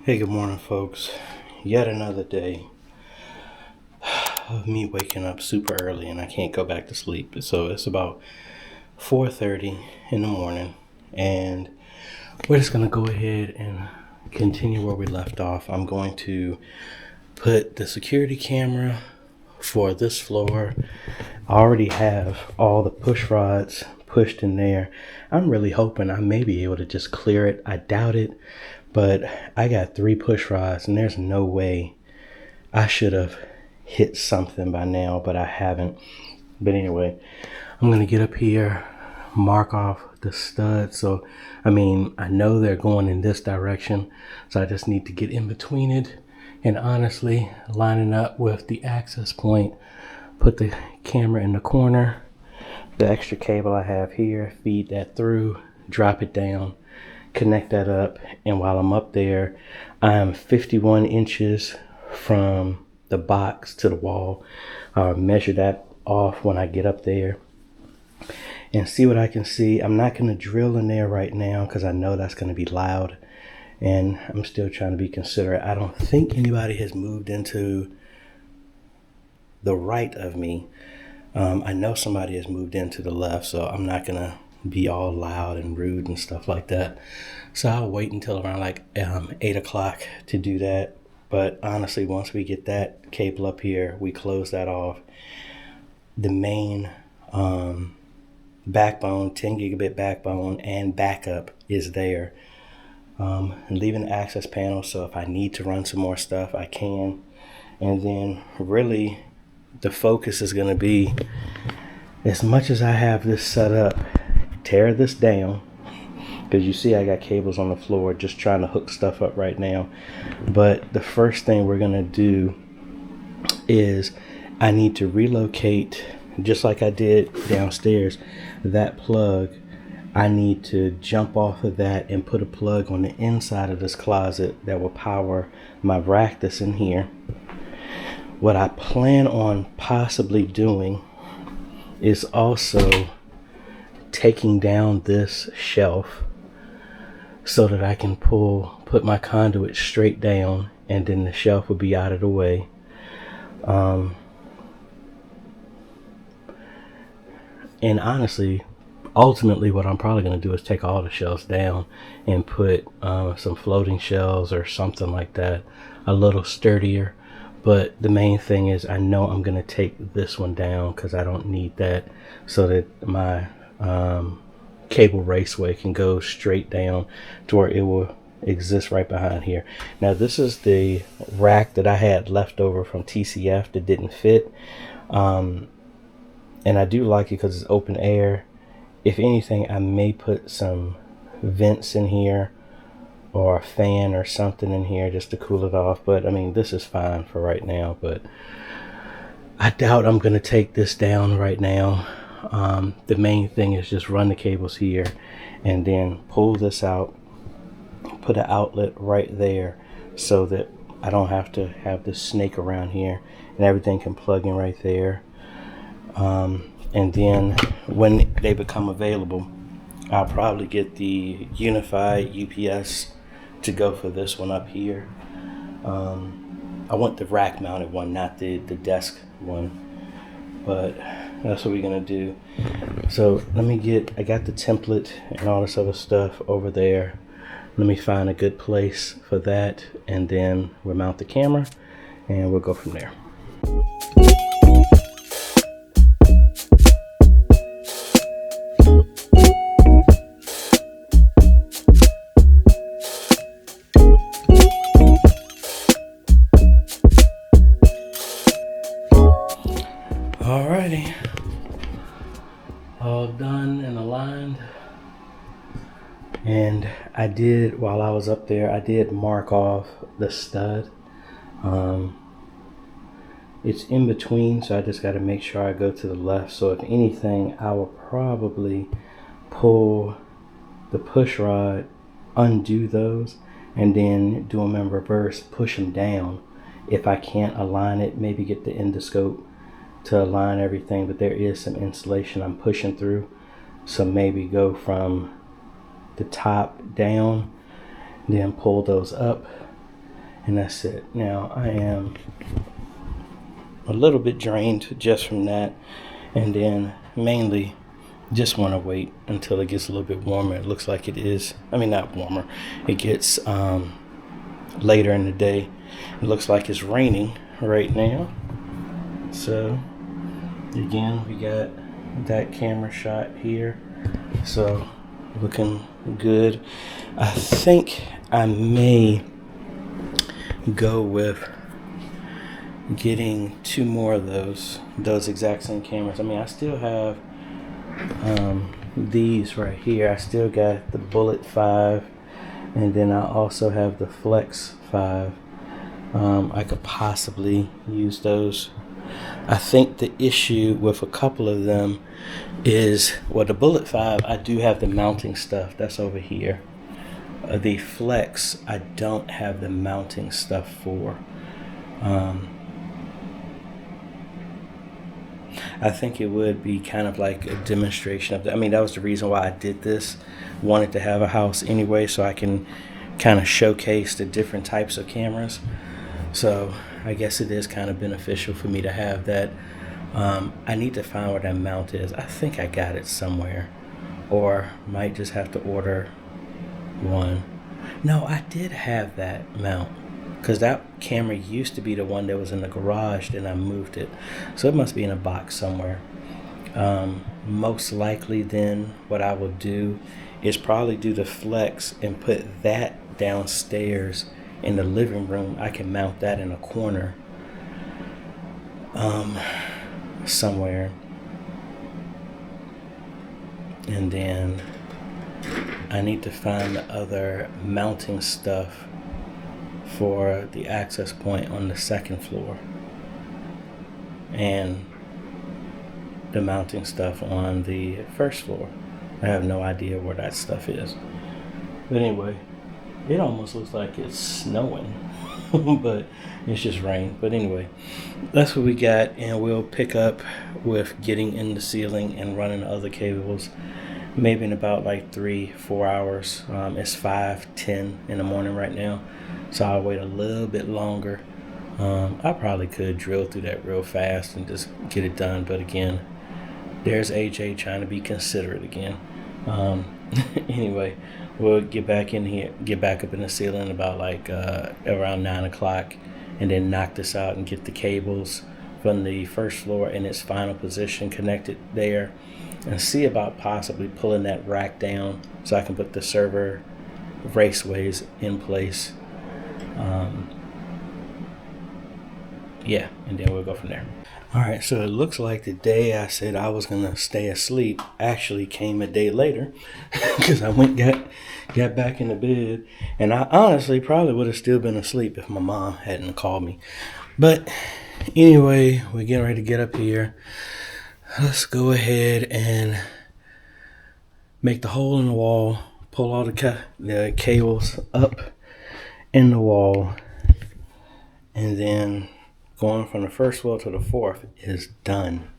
Hey, good morning, folks. Yet another day of me waking up super early and I can't go back to sleep. So it's about 4:30 in the morning, and we're just gonna go ahead and continue where we left off. I'm going to put the security camera for this floor. I already have all the push rods pushed in there. I'm really hoping I may be able to just clear it. I doubt it, but I got 3 push rods and there's no way. I should have hit something by now, but I haven't. But anyway, I'm gonna get up here, mark off the studs. So I know they're going in this direction, so I just need to get in between it and honestly lining up with the access point. Put the camera in the corner, the extra cable I have here, feed that through, drop it down, connect that up, and while I'm up there, I'm 51 inches from the box to the wall. I'll measure that off when I get up there and see what I can see. I'm not going to drill in there right now because I know that's going to be loud, and I'm still trying to be considerate. I don't think anybody has moved into the right of me. I know somebody has moved into the left, so I'm not going to be all loud and rude and stuff like that. So I'll wait until around like 8 o'clock to do that. But honestly, once we get that cable up here, we close that off. The main backbone, 10 gigabit backbone and backup is there. And leaving the access panel, so if I need to run some more stuff, I can. And then really the focus is going to be, as much as I have this set up, tear this down, because you see I got cables on the floor just trying to hook stuff up right now. But the first thing we're going to do is I need to relocate, just like I did downstairs, that plug. I need to jump off of that and put a plug on the inside of this closet that will power my rack that's in here. What I plan on possibly doing is also taking down this shelf so that I can put my conduit straight down, and then the shelf will be out of the way. And honestly, ultimately what I'm probably going to do is take all the shelves down and put some floating shelves or something like that, a little sturdier. But the main thing is I know I'm going to take this one down because I don't need that, so that my cable raceway can go straight down to where it will exist right behind here. Now this is the rack that I had left over from TCF that didn't fit, and I do like it because it's open air. If anything, I may put some vents in here or a fan or something in here just to cool it off, but this is fine for right now. But I doubt I'm going to take this down right now. The main thing is just run the cables here and then pull this out, put an outlet right there so that I don't have to have this snake around here, and everything can plug in right there. And then when they become available, I'll probably get the UniFi UPS to go for this one up here. I want the rack mounted one, not the desk one, but that's what we're gonna do. So I got the template and all this other stuff over there. Let me find a good place for that, and then we'll mount the camera and we'll go from there. Alrighty, all done and aligned. And while I was up there, I did mark off the stud. It's in between, so I just got to make sure I go to the left. So if anything, I will probably pull the push rod, undo those, and then do them in reverse, push them down. If I can't align it, maybe get the endoscope to align everything, but there is some insulation I'm pushing through, so maybe go from the top down, then pull those up, and that's it. Now I am a little bit drained just from that, and then mainly just want to wait until it gets a little bit warmer. It looks like it is, I mean, not warmer, it gets later in the day. It looks like it's raining right now. So again, we got that camera shot here, so looking good. I think I may go with getting 2 more of those exact same cameras. I mean, I still have these right here. I still got the Bullet 5, and then I also have the Flex 5. I could possibly use those. I think the issue with a couple of them is, well, the Bullet 5, I do have the mounting stuff. That's over here. The Flex, I don't have the mounting stuff for. I think it would be kind of like a demonstration of that. I mean, that was the reason why I did this. Wanted to have a house anyway, so I can kind of showcase the different types of cameras. So I guess it is kind of beneficial for me to have that. I need to find where that mount is. I think I got it somewhere, or might just have to order one. No, I did have that mount, because that camera used to be the one that was in the garage, then I moved it. So it must be in a box somewhere. Most likely then what I will do is probably do the Flex and put that downstairs in the living room. I can mount that in a corner somewhere. And then I need to find the other mounting stuff for the access point on the second floor, and the mounting stuff on the first floor. I have no idea where that stuff is. But anyway, it almost looks like it's snowing, but it's just rain. But anyway, that's what we got, and we'll pick up with getting in the ceiling and running the other cables maybe in about like 3-4 hours. It's 5:10 in the morning right now, so I'll wait a little bit longer. I probably could drill through that real fast and just get it done, but again, there's AJ trying to be considerate again. Anyway, we'll get back in here, get back up in the ceiling about like around 9 o'clock, and then knock this out and get the cables from the first floor in its final position connected there, and see about possibly pulling that rack down so I can put the server Raceways in place. Yeah, and then we'll go from there. Alright, so it looks like the day I said I was going to stay asleep actually came a day later, because I went got back in the bed, and I honestly probably would have still been asleep if my mom hadn't called me. But anyway, we're getting ready to get up here. Let's go ahead and make the hole in the wall, pull all the cables up in the wall, and then going from the first floor to the fourth is done.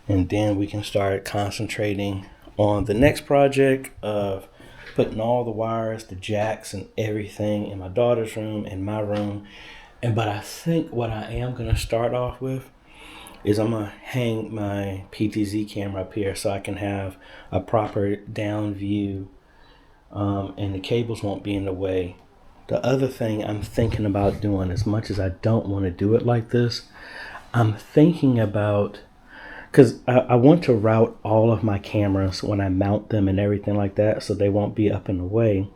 And then we can start concentrating on the next project of putting all the wires, the jacks, and everything in my daughter's room, in my room. But I think what I am going to start off with is I'm going to hang my PTZ camera up here so I can have a proper down view, and the cables won't be in the way. The other thing I'm thinking about doing, as much as I don't want to do it like this, I'm thinking about, because I want to route all of my cameras when I mount them and everything like that, so they won't be up in the way.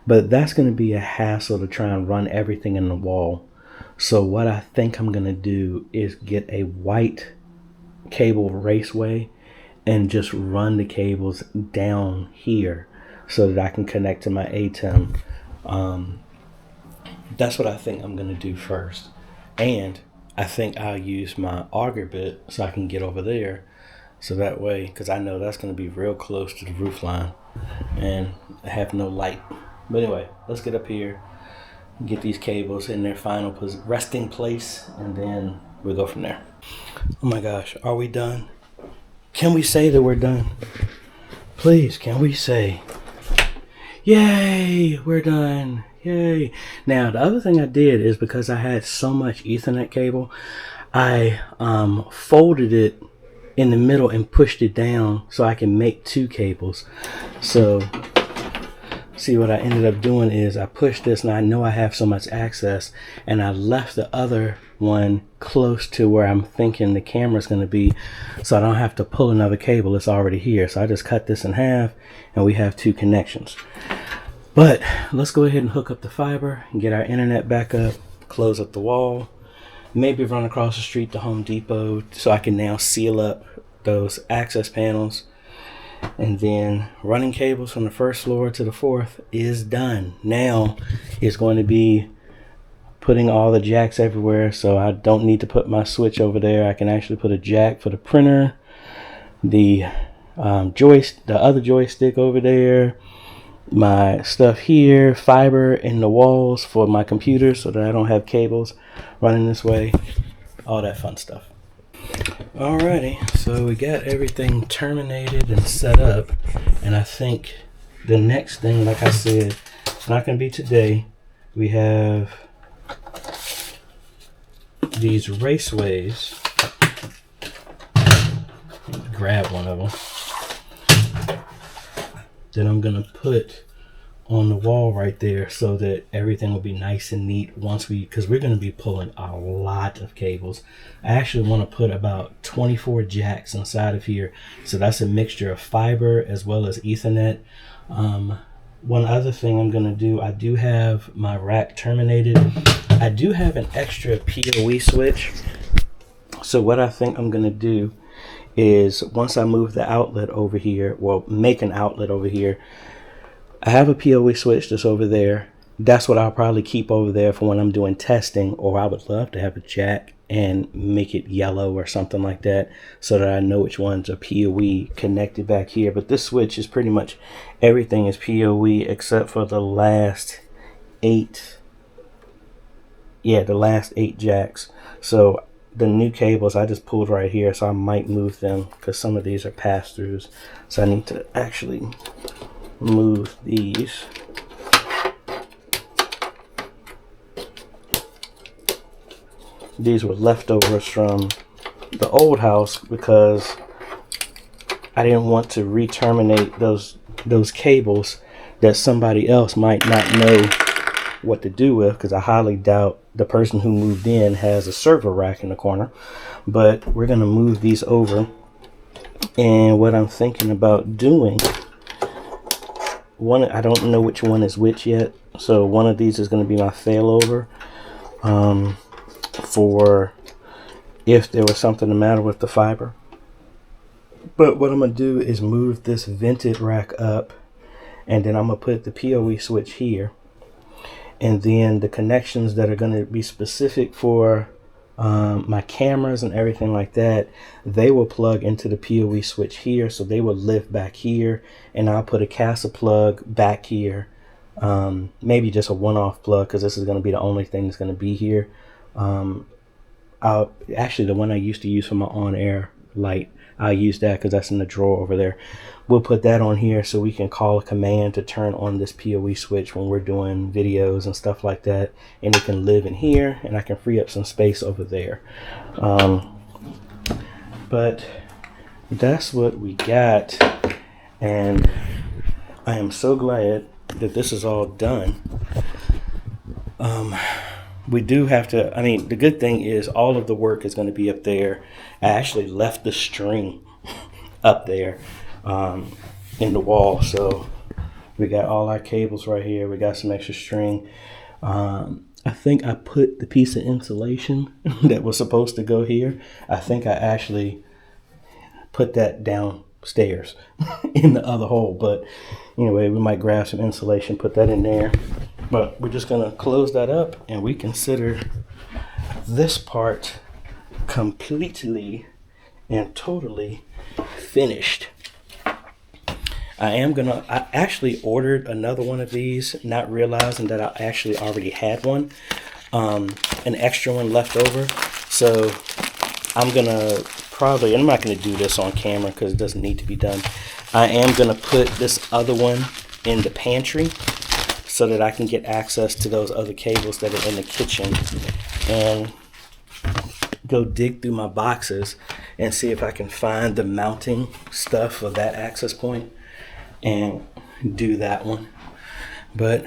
But that's going to be a hassle to try and run everything in the wall. So what I think I'm going to do is get a white cable raceway and just run the cables down here so that I can connect to my ATEM. That's what I think I'm going to do first. And I think I'll use my auger bit so I can get over there. So that way, because I know that's going to be real close to the roof line and have no light. But anyway, let's get up here, get these cables in their final resting place, and then we'll go from there. Oh my gosh, are we done? Can we say that we're done? Please, can we say, Yay, we're done. Yay. Now, the other thing I did is because I had so much Ethernet cable, I folded it in the middle and pushed it down so I can make 2 cables. So see, what I ended up doing is I pushed this, and I know I have so much access, and I left the other one close to where I'm thinking the camera's going to be, so I don't have to pull another cable. It's already here. So I just cut this in half, and we have 2 connections. But let's go ahead and hook up the fiber and get our internet back up, close up the wall, maybe run across the street to Home Depot so I can now seal up those access panels. And then running cables from the 1st floor to the 4th is done. Now it's going to be putting all the jacks everywhere, so I don't need to put my switch over there. I can actually put a jack for the printer, the other joystick over there, my stuff here, fiber in the walls for my computer so that I don't have cables running this way, all that fun stuff. Alrighty, so we got everything terminated and set up, and I think the next thing, like I said, it's not going to be today. We have these Raceways. Grab one of them. Then I'm going to put on the wall right there so that everything will be nice and neat because we're going to be pulling a lot of cables. I actually want to put about 24 jacks inside of here, so that's a mixture of fiber as well as Ethernet. One other thing I'm going to do, I do have my rack terminated. I do have an extra PoE switch, so what I think I'm going to do is once I move the outlet over here, make an outlet over here, I have a PoE switch that's over there. That's what I'll probably keep over there for when I'm doing testing, or I would love to have a jack and make it yellow or something like that so that I know which ones are PoE connected back here. But this switch is pretty much everything is PoE except for the last 8. Yeah, the last 8 jacks. So the new cables I just pulled right here, so I might move them because some of these are pass-throughs. So I need to actually move these. These were leftovers from the old house because I didn't want to re-terminate those cables that somebody else might not know what to do with, because I highly doubt the person who moved in has a server rack in the corner. But we're going to move these over, and what I'm thinking about doing, I don't know which one is which yet, so one of these is going to be my failover for if there was something the matter with the fiber. But what I'm going to do is move this vented rack up, and then I'm going to put the PoE switch here, and then the connections that are going to be specific for my cameras and everything like that, they will plug into the PoE switch here, so they will live back here, and I'll put a CASA plug back here, maybe just a one-off plug because this is going to be the only thing that's going to be here. Actually, the one I used to use for my on-air light, I'll use that because that's in the drawer over there. We'll put that on here so we can call a command to turn on this PoE switch when we're doing videos and stuff like that, and it can live in here, and I can free up some space over there. But that's what we got, and I am so glad that this is all done. We do have to, the good thing is all of the work is going to be up there. I actually left the string up there in the wall, so we got all our cables right here. We got some extra string. I think I put the piece of insulation that was supposed to go here, I think I actually put that downstairs in the other hole. But anyway, we might grab some insulation, put that in there. But we're just going to close that up, and we consider this part completely and totally finished. I actually ordered another one of these, not realizing that I actually already had one, an extra one left over. So I'm going to probably, I'm not going to do this on camera because it doesn't need to be done. I am going to put this other one in the pantry so that I can get access to those other cables that are in the kitchen and go dig through my boxes and see if I can find the mounting stuff for that access point and do that one. But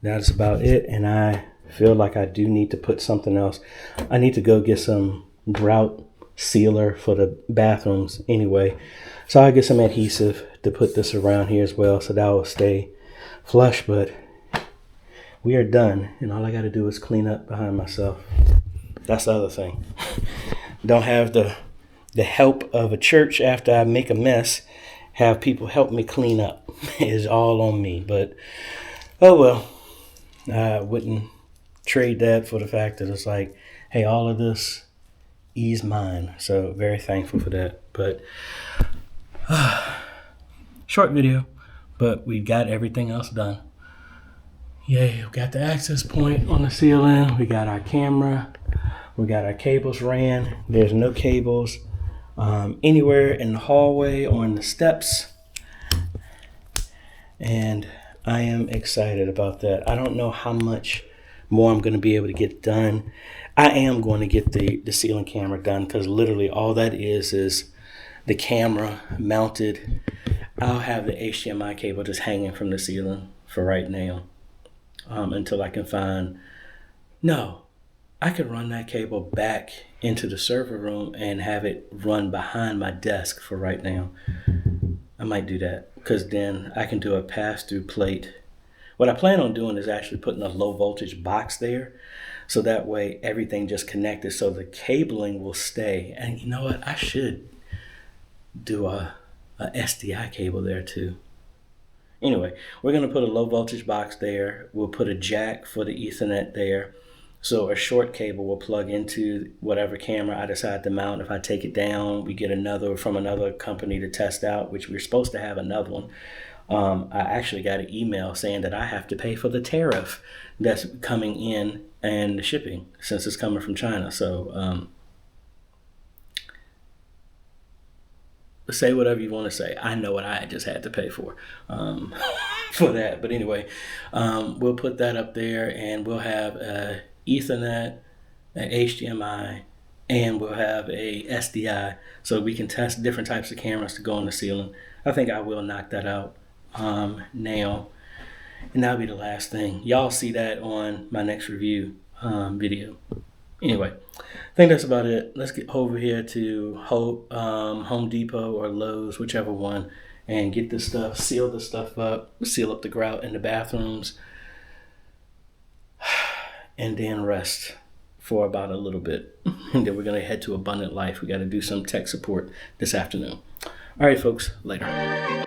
that's about it, and I feel like I do need to put something else. I need to go get some grout sealer for the bathrooms anyway. So I'll get some adhesive to put this around here as well so that will stay flush. But we are done, and all I got to do is clean up behind myself. That's the other thing. Don't have the help of a church after I make a mess. Have people help me clean up. It's all on me. But oh well, I wouldn't trade that for the fact that it's like, hey, all of this is mine. So very thankful for that. But short video, but we got everything else done. Yay, we got the access point on the ceiling. We got our camera. We got our cables ran. There's no cables anywhere in the hallway or in the steps. And I am excited about that. I don't know how much more I'm going to be able to get done. I am going to get the ceiling camera done because literally all that is the camera mounted. I'll have the HDMI cable just hanging from the ceiling for right now until I can find. No, I could run that cable back into the server room and have it run behind my desk for right now. I might do that because then I can do a pass-through plate. What I plan on doing is actually putting a low voltage box there so that way everything just connected so the cabling will stay. And you know what? I should do a SDI cable there too. Anyway, we're going to put a low voltage box there. We'll put a jack for the Ethernet there. So a short cable will plug into whatever camera I decide to mount. If I take it down, we get another from another company to test out, which we're supposed to have another one. I actually got an email saying that I have to pay for the tariff that's coming in and the shipping since it's coming from China. So say whatever you want to say. I know what I just had to pay for that. But anyway, we'll put that up there and we'll have a Ethernet, an HDMI, and we'll have a SDI so we can test different types of cameras to go on the ceiling. I think I will knock that out now, and that'll be the last thing. Y'all see that on my next review video. Anyway, I think that's about it. Let's get over here to Home Depot or Lowe's, whichever one, and get this stuff, seal the stuff up, seal up the grout in the bathrooms, and then rest for about a little bit. And then we're going to head to Abundant Life. We got to do some tech support this afternoon. All right, folks, later.